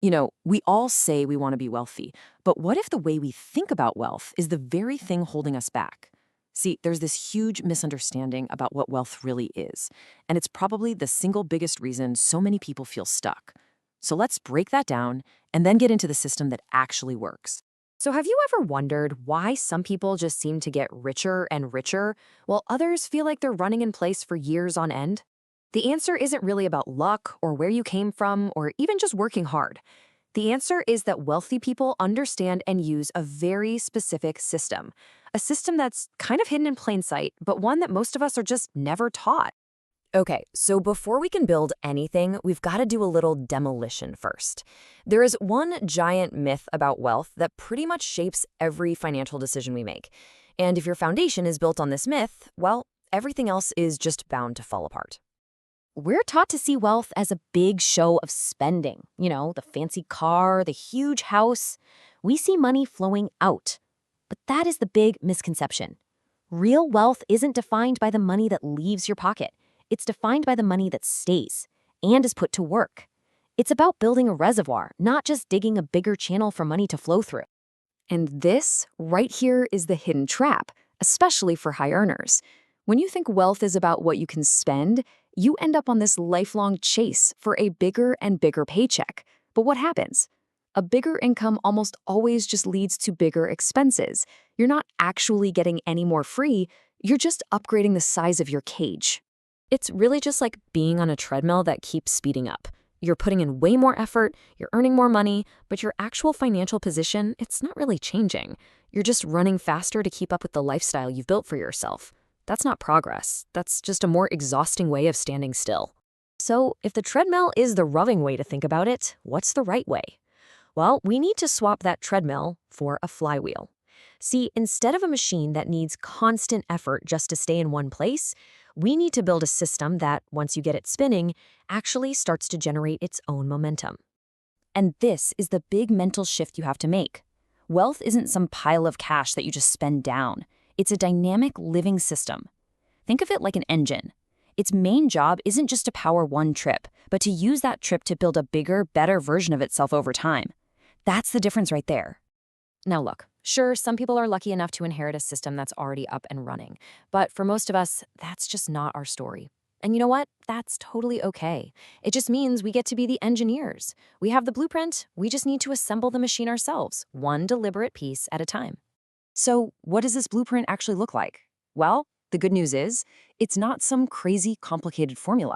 We all say we want to be wealthy, but what if the way we think about wealth is the very thing holding us back? See, there's this huge misunderstanding about what wealth really is, and it's probably the single biggest reason so many people feel stuck. So let's break that down and then get into the system that actually works. So, have you ever wondered why some people just seem to get richer and richer while others feel like they're running in place for years on end? The answer isn't really about luck or where you came from or even just working hard. The answer is that wealthy people understand and use a very specific system, a system that's kind of hidden in plain sight, but one that most of us are just never taught. Okay, so before we can build anything, we've got to do a little demolition first. There is one giant myth about wealth that pretty much shapes every financial decision we make. And if your foundation is built on this myth, well, everything else is just bound to fall apart. We're taught to see wealth as a big show of spending. The fancy car, the huge house. We see money flowing out. But that is the big misconception. Real wealth isn't defined by the money that leaves your pocket. It's defined by the money that stays and is put to work. It's about building a reservoir, not just digging a bigger channel for money to flow through. And this, right here, is the hidden trap, especially for high earners. When you think wealth is about what you can spend, you end up on this lifelong chase for a bigger and bigger paycheck. But what happens? A bigger income almost always just leads to bigger expenses. You're not actually getting any more free, you're just upgrading the size of your cage. It's really just like being on a treadmill that keeps speeding up. You're putting in way more effort, you're earning more money, but your actual financial position, it's not really changing. You're just running faster to keep up with the lifestyle you've built for yourself. That's not progress. That's just a more exhausting way of standing still. So, if the treadmill is the roving way to think about it, what's the right way? Well, we need to swap that treadmill for a flywheel. See, instead of a machine that needs constant effort just to stay in one place, we need to build a system that, once you get it spinning, actually starts to generate its own momentum. And this is the big mental shift you have to make. Wealth isn't some pile of cash that you just spend down. It's a dynamic living system. Think of it like an engine. Its main job isn't just to power one trip, but to use that trip to build a bigger, better version of itself over time. That's the difference right there. Now look, sure, some people are lucky enough to inherit a system that's already up and running, but for most of us, that's just not our story. And you know what? That's totally okay. It just means we get to be the engineers. We have the blueprint, we just need to assemble the machine ourselves, one deliberate piece at a time. So, what does this blueprint actually look like? Well, the good news is, it's not some crazy complicated formula.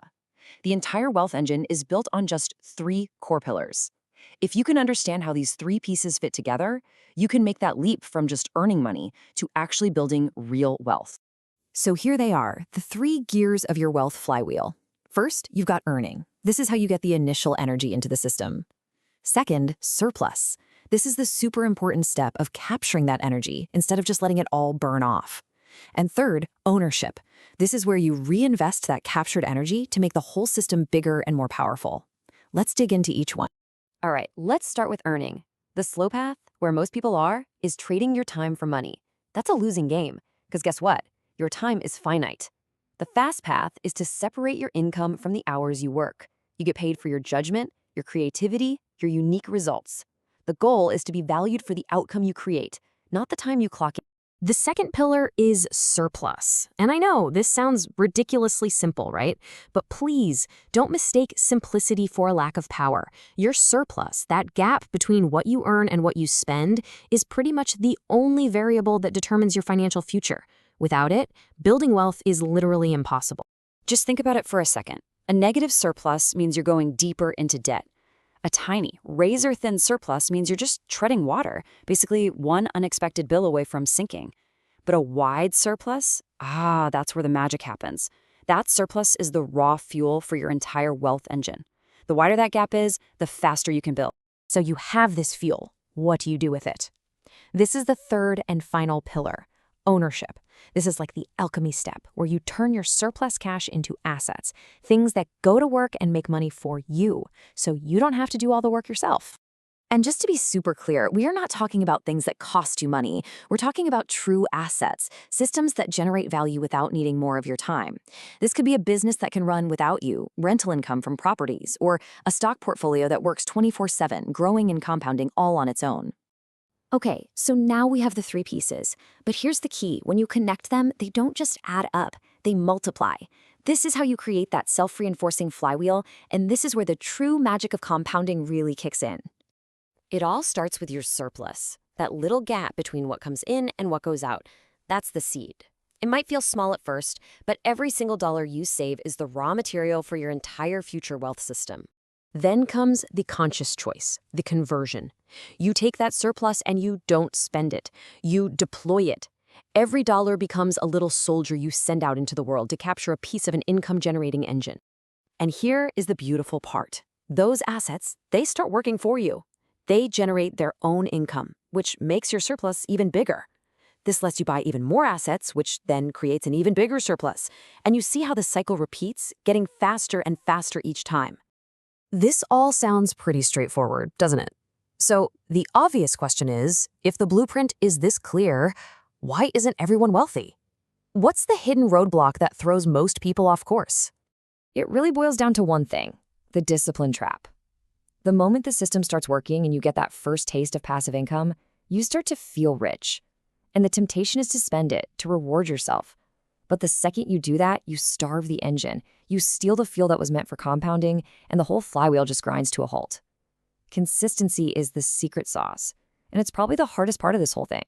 The entire wealth engine is built on just 3 core pillars. If you can understand how these 3 pieces fit together, you can make that leap from just earning money to actually building real wealth. So here they are, the 3 gears of your wealth flywheel. First, you've got earning. This is how you get the initial energy into the system. Second, surplus. This is the super important step of capturing that energy instead of just letting it all burn off. And third, ownership. This is where you reinvest that captured energy to make the whole system bigger and more powerful. Let's dig into each one. All right, let's start with earning. The slow path, where most people are, is trading your time for money. That's a losing game, because guess what? Your time is finite. The fast path is to separate your income from the hours you work. You get paid for your judgment, your creativity, your unique results. The goal is to be valued for the outcome you create, not the time you clock in. The second pillar is surplus. And I know this sounds ridiculously simple, right? But please don't mistake simplicity for a lack of power. Your surplus, that gap between what you earn and what you spend, is pretty much the only variable that determines your financial future. Without it, building wealth is literally impossible. Just think about it for a second. A negative surplus means you're going deeper into debt. A tiny, razor-thin surplus means you're just treading water, basically one unexpected bill away from sinking. But a wide surplus, that's where the magic happens. That surplus is the raw fuel for your entire wealth engine. The wider that gap is, the faster you can build. So you have this fuel. What do you do with it? This is the third and final pillar, ownership. This is like the alchemy step, where you turn your surplus cash into assets, things that go to work and make money for you, so you don't have to do all the work yourself. And just to be super clear, we are not talking about things that cost you money. We're talking about true assets, systems that generate value without needing more of your time. This could be a business that can run without you, rental income from properties, or a stock portfolio that works 24/7, growing and compounding all on its own. Okay, so now we have the three pieces. But here's the key. When you connect them, they don't just add up, they multiply. This is how you create that self-reinforcing flywheel, and this is where the true magic of compounding really kicks in. It all starts with your surplus, that little gap between what comes in and what goes out. That's the seed. It might feel small at first, but every single dollar you save is the raw material for your entire future wealth system. Then comes the conscious choice, the conversion. You take that surplus and you don't spend it. You deploy it. Every dollar becomes a little soldier you send out into the world to capture a piece of an income-generating engine. And here is the beautiful part. Those assets, they start working for you. They generate their own income, which makes your surplus even bigger. This lets you buy even more assets, which then creates an even bigger surplus. And you see how the cycle repeats, getting faster and faster each time. This all sounds pretty straightforward, doesn't it? So the obvious question is, if the blueprint is this clear, why isn't everyone wealthy? What's the hidden roadblock that throws most people off course? It really boils down to one thing, the discipline trap. The moment the system starts working and you get that first taste of passive income, you start to feel rich. And the temptation is to spend it, to reward yourself. But the second you do that, you starve the engine. You steal the fuel that was meant for compounding, and the whole flywheel just grinds to a halt. Consistency is the secret sauce, and it's probably the hardest part of this whole thing.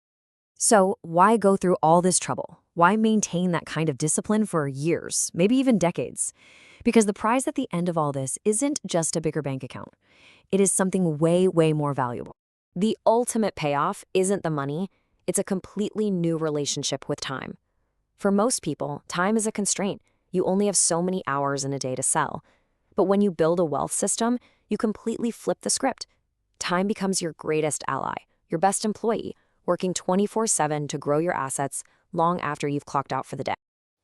So why go through all this trouble? Why maintain that kind of discipline for years, maybe even decades? Because the prize at the end of all this isn't just a bigger bank account. It is something way, way more valuable. The ultimate payoff isn't the money. It's a completely new relationship with time. For most people, time is a constraint. You only have so many hours in a day to sell. But when you build a wealth system, you completely flip the script. Time becomes your greatest ally, your best employee, working 24/7 to grow your assets long after you've clocked out for the day.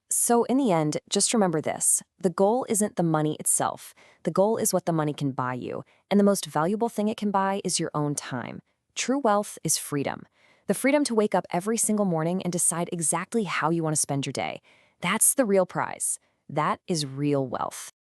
So in the end, just remember this. The goal isn't the money itself. The goal is what the money can buy you. And the most valuable thing it can buy is your own time. True wealth is freedom. The freedom to wake up every single morning and decide exactly how you want to spend your day. That's the real prize. That is real wealth.